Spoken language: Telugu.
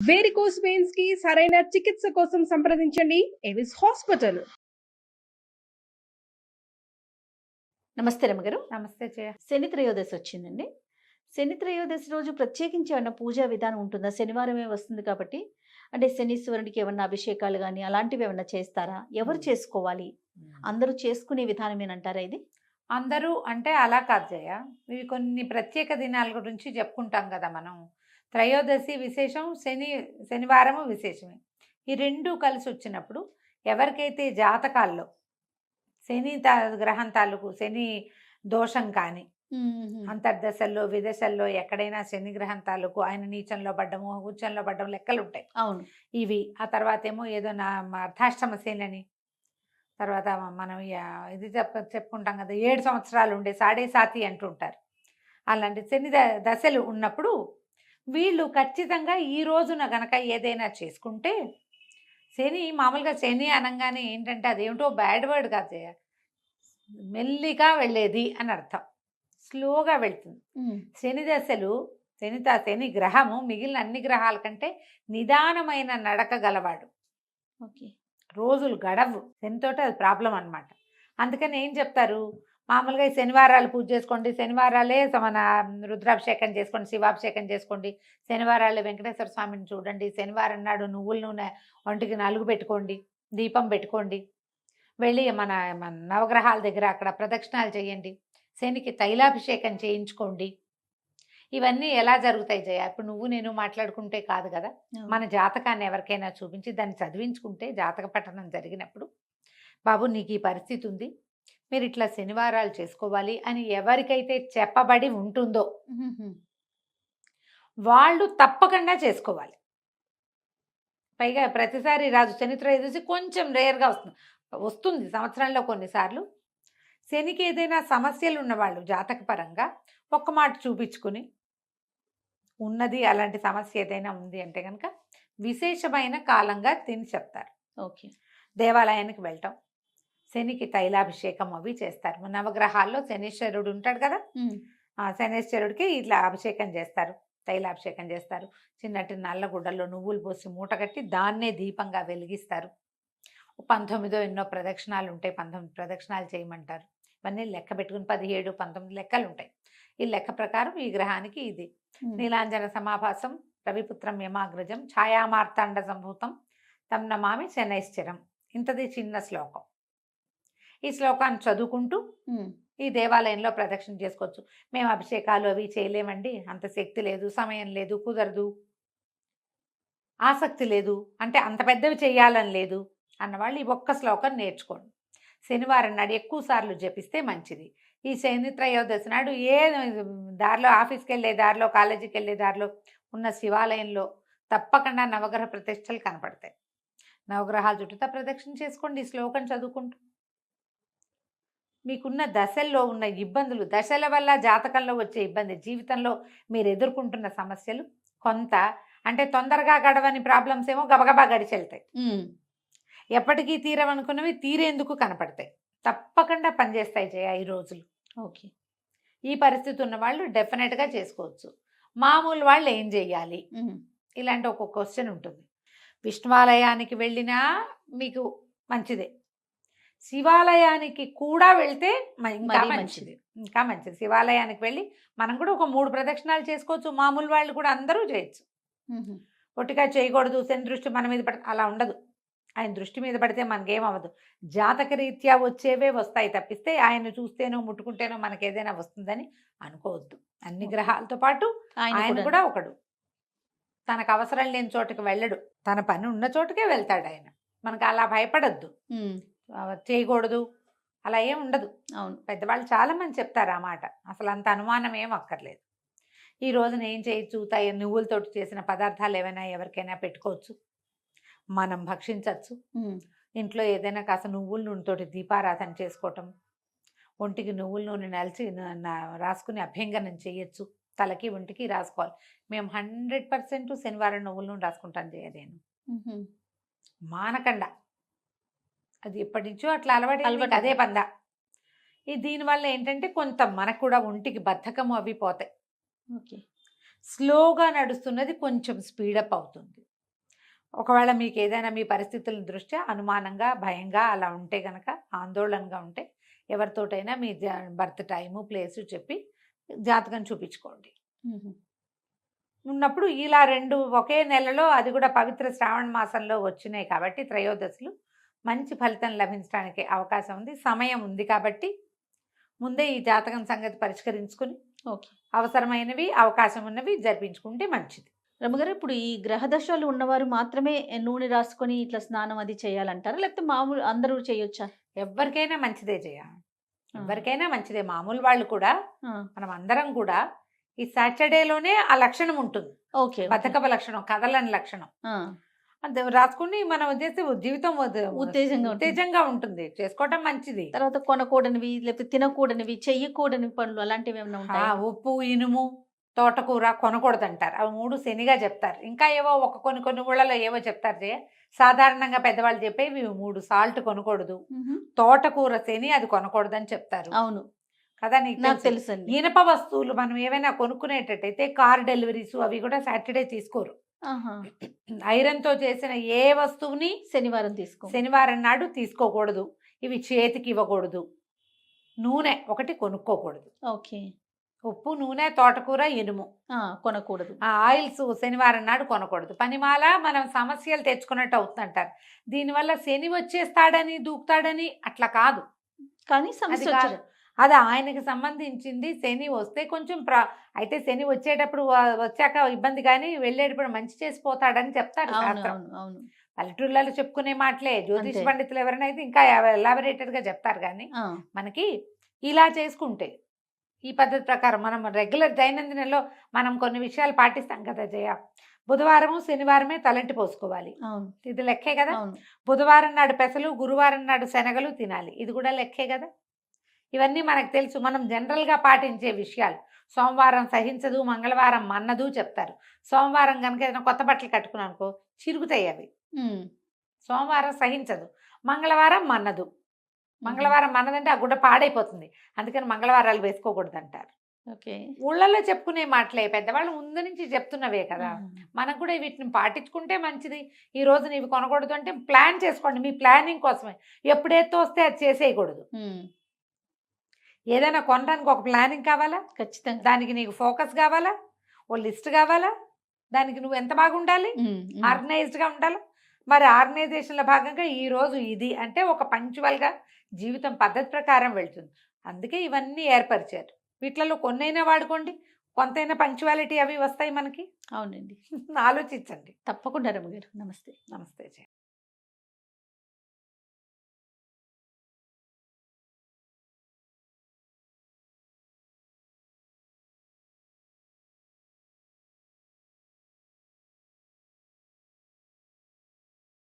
వేరికోస్ వెయిన్స్ కి సరైన చికిత్స కోసం సంప్రదించండి ఎవిస్ హాస్పిటల్. నమస్తే రమ్మగారు. నమస్తే జయ. శని త్రయోదశి వచ్చిందండి. శని త్రయోదశి రోజు ప్రత్యేకించి ఏమన్నా పూజా విధానం ఉంటుందా? శనివారమే వస్తుంది కాబట్టి అంటే శనీశ్వరుడికి ఏమన్నా అభిషేకాలు కానీ అలాంటివి ఏమన్నా చేస్తారా? ఎవరు చేసుకోవాలి? అందరూ చేసుకునే విధానమేనంటారా ఇది? అందరూ అంటే అలా కాదు జయ. ఇవి కొన్ని ప్రత్యేక దినాల గురించి చెప్పుకుంటాం కదా మనం. త్రయోదశి విశేషం, శనివారము విశేషమే. ఈ రెండు కలిసి వచ్చినప్పుడు ఎవరికైతే జాతకాల్లో శని గ్రహం తాలూకు శని దోషం కానీ అంతర్దశల్లో విదశల్లో ఎక్కడైనా శని గ్రహం తాలూకు ఆయన నీచంలో పడ్డము ఉచ్చంలో పడ్డము లెక్కలు ఉంటాయి. అవును. ఇవి ఆ తర్వాత ఏమో ఏదో నా అర్ధాష్టమ శని, తర్వాత మనం ఇది చెప్పుకుంటాం కదా 7 సంవత్సరాలు ఉండే సాడే సాతి అంటుంటారు. అలాంటి శని దశలు ఉన్నప్పుడు వీళ్ళు ఖచ్చితంగా ఈ రోజున గనక ఏదైనా చేసుకుంటే శని మామూలుగా శని అనగానే ఏంటంటే అదేమిటో బ్యాడ్ వర్డ్ కాదు, మెల్లిగా వెళ్ళేది అని అర్థం, స్లోగా వెళ్తుంది. శని దశలు శని గ్రహము మిగిలిన అన్ని గ్రహాల కంటే నిదానమైన నడక గలవాడు. ఓకే. రోజులు గడవు శనితోటి, అది ప్రాబ్లం అనమాట. అందుకని ఏం చెప్తారు, మామూలుగా ఈ శనివారాలు పూజ చేసుకోండి, శనివారాలే మన రుద్రాభిషేకం చేసుకోండి, శివాభిషేకం చేసుకోండి, శనివారాలే వెంకటేశ్వర స్వామిని చూడండి, శనివారం నాడు నువ్వుల నూనె ఒంటికి నలుగు పెట్టుకోండి, దీపం పెట్టుకోండి, వెళ్ళి మన నవగ్రహాల దగ్గర అక్కడ ప్రదక్షిణాలు చేయండి, శనికి తైలాభిషేకం చేయించుకోండి. ఇవన్నీ ఎలా జరుగుతాయి జయ? ఇప్పుడు నువ్వు నేను మాట్లాడుకుంటే కాదు కదా, మన జాతకాన్ని ఎవరికైనా చూపించి దాన్ని చదివించుకుంటే జాతక పఠనం జరిగినప్పుడు బాబు నీకు ఈ పరిస్థితి ఉంది, మీరు ఇట్లా శనివారాలు చేసుకోవాలి అని ఎవరికైతే చెప్పబడి ఉంటుందో వాళ్ళు తప్పకుండా చేసుకోవాలి. పైగా ప్రతిసారి రాజు శని త్రయోదశి కొంచెం రేర్గా వస్తుంది సంవత్సరంలో కొన్నిసార్లు. శనికి ఏదైనా సమస్యలు ఉన్నవాళ్ళు జాతకపరంగా ఒక్క మాట చూపించుకుని ఉన్నది అలాంటి సమస్య ఏదైనా ఉంది అంటే కనుక విశేషమైన కాలంగా తిని చెప్తారు. ఓకే. దేవాలయానికి వెళ్ళటం, శనికి తైలాభిషేకం అవి చేస్తారు. నవగ్రహాల్లో శనీశ్వరుడు ఉంటాడు కదా, ఆ శనీశ్వరుడికి ఇట్లా అభిషేకం చేస్తారు, తైలాభిషేకం చేస్తారు. చిన్నటి నల్లగుడ్డల్లో నువ్వులు పోసి మూట కట్టి దాన్నే దీపంగా వెలిగిస్తారు. 19 ఎన్నో ప్రదక్షిణాలు ఉంటాయి, 19 ప్రదక్షిణాలు చేయమంటారు. ఇవన్నీ లెక్క పెట్టుకుని 17, 19 లెక్కలు ఉంటాయి. ఈ లెక్క ప్రకారం ఈ గ్రహానికి ఇది నీలాంజన సమాభాసం రవిపుత్రం యమాగ్రజం ఛాయామార్తాండ సంభూతం తం నమామి శనైశ్చరం. ఇంతది చిన్న శ్లోకం. ఈ శ్లోకాన్ని చదువుకుంటూ ఈ దేవాలయంలో ప్రదక్షిణ చేసుకోవచ్చు. మేము అభిషేకాలు అవి చేయలేమండి, అంత శక్తి లేదు, సమయం లేదు, కుదరదు, ఆసక్తి లేదు, అంటే అంత పెద్దవి చేయాలని లేదు అన్నవాళ్ళు ఈ ఒక్క శ్లోకం నేర్చుకోండి. శనివారం నాడు ఎక్కువ సార్లు జపిస్తే మంచిది. ఈ శని త్రయోదశి నాడు దారిలో ఆఫీస్కి వెళ్ళే దారిలో, కాలేజీకి వెళ్ళే దారిలో ఉన్న శివాలయంలో తప్పకుండా నవగ్రహ ప్రతిష్టలు కనపడతాయి. నవగ్రహాల చుట్టూతా ప్రదక్షిణ చేసుకోండి ఈ శ్లోకం చదువుకుంటూ. మీకున్న దశల్లో ఉన్న ఇబ్బందులు, దశల వల్ల జాతకంలో వచ్చే ఇబ్బంది, జీవితంలో మీరు ఎదుర్కొంటున్న సమస్యలు కొంత అంటే తొందరగా గడవని ప్రాబ్లమ్స్ ఏమో గబగబా గడిచెళ్తాయి. ఎప్పటికీ తీరవనుకున్నవి తీరేందుకు కనపడతాయి. తప్పకుండా పనిచేస్తాయి జయ ఈ రోజులు. ఓకే. ఈ పరిస్థితి ఉన్న వాళ్ళు డెఫినెట్గా చేసుకోవచ్చు. మామూలు వాళ్ళు ఏం చేయాలి, ఇలాంటి ఒక క్వశ్చన్ ఉంటుంది. విష్ణువాలయానికి వెళ్ళినా మీకు మంచిదే, శివాలయానికి కూడా వెళ్తే ఇంకా మంచిది, ఇంకా మంచిది. శివాలయానికి వెళ్ళి మనం కూడా ఒక 3 ప్రదక్షిణాలు చేసుకోవచ్చు. మామూలు వాళ్ళు కూడా అందరూ చేయొచ్చు. ఒట్టిగా చేయకూడదు, శని దృష్టి మన మీద పడితే అలా ఉండదు. ఆయన దృష్టి మీద పడితే మనకేమవ్వదు. జాతక రీత్యా వచ్చేవే వస్తాయి తప్పిస్తే ఆయన చూస్తేనో ముట్టుకుంటేనో మనకి ఏదైనా వస్తుందని అనుకోవద్దు. అన్ని గ్రహాలతో పాటు ఆయన కూడా ఒకడు. తనకు అవసరం లేని చోటుకి వెళ్ళడు, తన పని ఉన్న చోటుకే వెళ్తాడు ఆయన. మనకు అలా భయపడద్దు, చేయకూడదు అలా ఏం ఉండదు. అవును, పెద్దవాళ్ళు చాలా మంది చెప్తారు ఆ మాట, అసలు అంత అనుమానం ఏం అక్కర్లేదు. ఈ రోజున ఏం చేయొచ్చు, నువ్వులతోటి చేసిన పదార్థాలు ఏమైనా ఎవరికైనా పెట్టుకోవచ్చు, మనం భక్షించవచ్చు. ఇంట్లో ఏదైనా కాస్త నువ్వుల నూనెతోటి దీపారాధన చేసుకోవటం, ఒంటికి నువ్వుల నూనె నలిచి రాసుకుని అభ్యంగనం చేయొచ్చు, తలకి ఒంటికి రాసుకోవాలి. మేము 100% శనివారం నువ్వుల నూనె రాసుకుంటాను జయ. నేను మానకండ, అది ఎప్పటి నుంచో అట్లా అలవాటు, అదే పందా. దీనివల్ల ఏంటంటే కొంత మనకు కూడా ఒంటికి బద్ధకము అవి పోతాయి. ఓకే. స్లోగా నడుస్తున్నది కొంచెం స్పీడప్ అవుతుంది. ఒకవేళ మీకు ఏదైనా మీ పరిస్థితుల దృష్ట్యా అనుమానంగా భయంగా అలా ఉంటే గనక ఆందోళనగా ఉంటే ఎవరితోటైనా మీ బర్త్ టైము ప్లేసు చెప్పి జాతకం చూపించుకోండి. ఉన్నప్పుడు ఇలా 2 ఒకే నెలలో, అది కూడా పవిత్ర శ్రావణ మాసంలో వచ్చినాయి కాబట్టి త్రయోదశులు, మంచి ఫలితం లభించడానికి అవకాశం ఉంది, సమయం ఉంది. కాబట్టి ముందే ఈ జాతకం సంగతి పరిష్కరించుకుని ఓకే. అవసరమైనవి అవకాశం ఉన్నవి జరిపించుకుంటే మంచిది. రమ్మగారు, ఇప్పుడు ఈ గ్రహ దశలు ఉన్నవారు మాత్రమే నూనె రాసుకొని ఇట్లా స్నానం అది చేయాలంటారా, లేకపోతే మామూలు అందరూ చేయొచ్చా? ఎవరికైనా మంచిదే ఎవరికైనా మంచిదే. మామూలు వాళ్ళు కూడా, మనం అందరం కూడా ఈ సాటర్డేలోనే ఆ లక్షణం ఉంటుంది. ఓకే. బతకవ లక్షణం, కదలని లక్షణం. అది రాసుకుని మనం చేస్తే జీవితం ఉత్తేజంగా ఉంటుంది. చేసుకోవటం మంచిది. తర్వాత కొనకూడనివి లేకపోతే తినకూడనివి, చెయ్యకూడని పనులు అలాంటివి ఏమైనా ఉంటాయా? ఉప్పు, ఇనుము, తోటకూర కొనకూడదు అంటారు. అవి 3 శనిగా చెప్తారు. ఇంకా ఏవో కొన్ని ఊళ్ళలో ఏవో చెప్తారు. సాధారణంగా పెద్దవాళ్ళు చెప్పేవి 3 సాల్ట్ కొనకూడదు, తోటకూర శని, అది కొనకూడదని చెప్తారు. అవును కదా, నీకు నాకు తెలుసు. ఇనప వస్తువులు మనం ఏమైనా కొనుక్కునేటట్టయితే కార్ డెలివరీస్ అవి కూడా సాటర్డే తీసుకోరు. ఐరన్ తో చేసిన ఏ వస్తువుని శనివారం నాడు తీసుకోకూడదు. ఇవి చేతికి ఇవ్వకూడదు. నూనె ఒకటి కొనుక్కోకూడదు. ఓకే. ఉప్పు, నూనె, తోటకూర, ఇనుము కొనకూడదు. ఆయిల్స్ శనివారం నాడు కొనకూడదు. పనిమాల మనం సమస్యలు తెచ్చుకున్నట్టు అవుతుందంటారు. దీనివల్ల శని వచ్చేస్తాడని దూకుతాడని అట్లా కాదు, కానీ సమస్య కాదు. అది ఆయనకి సంబంధించింది. శని వస్తే కొంచెం అయితే శని వచ్చేటప్పుడు వచ్చాక ఇబ్బంది, కానీ వెళ్ళేటప్పుడు మంచి చేసిపోతాడని చెప్తారు శాస్త్రం. పల్లెటూళ్ళలో చెప్పుకునే మాటలే. జ్యోతిష్ పండితులు ఎవరైనా అయితే ఇంకా ఎలాబరేటెడ్ గా చెప్తారు. కానీ మనకి ఇలా చేసుకుంటే ఈ పద్ధతి ప్రకారం మనం రెగ్యులర్ దైనందినంలో మనం కొన్ని విషయాలు పాటిస్తాం కదా జయ. బుధవారము శనివారమే తలంటి పోసుకోవాలి, ఇది లెక్కే కదా. బుధవారం నాడు పెసలు, గురువారం నాడు శనగలు తినాలి, ఇది కూడా లెక్కే కదా. ఇవన్నీ మనకు తెలుసు, మనం జనరల్గా పాటించే విషయాలు. సోమవారం సహించదు, మంగళవారం మన్నదు చెప్తారు. సోమవారం కనుక ఏదైనా కొత్త బట్టలు కట్టుకున్నానుకో చిరుగుతాయి అవి. సోమవారం సహించదు, మంగళవారం మన్నదు. మంగళవారం మన్నదంటే ఆ గుడ్డ పాడైపోతుంది, అందుకని మంగళవారాలు వేసుకోకూడదు అంటారు. ఊళ్ళల్లో చెప్పుకునే మాటలే, పెద్దవాళ్ళు ముందు నుంచి చెప్తున్నవే కదా. మనకు కూడా వీటిని పాటించుకుంటే మంచిది. ఈ రోజు నీవి కొనకూడదు అంటే ప్లాన్ చేసుకోండి, మీ ప్లానింగ్ కోసమే. ఎప్పుడైతే వస్తే అది చేసేయకూడదు. ఏదైనా కొనడానికి ఒక ప్లానింగ్ కావాలా ఖచ్చితంగా, దానికి నీకు ఫోకస్ కావాలా, ఓ లిస్ట్ కావాలా, దానికి నువ్వు ఎంత బాగా ఉండాలి, ఆర్గనైజ్డ్గా ఉండాలి. మరి ఆర్గనైజేషన్లో భాగంగా ఈ రోజు ఇది అంటే ఒక పంక్చువల్గా జీవితం పద్ధతి ప్రకారం వెళ్తుంది. అందుకే ఇవన్నీ ఏర్పరిచారు. వీటిలలో కొన్నైనా వాడుకోండి, కొంతైనా పంక్చువాలిటీ అవి వస్తాయి మనకి. అవునండి, ఆలోచించండి తప్పకుండా. రమగారు నమస్తే. నమస్తే.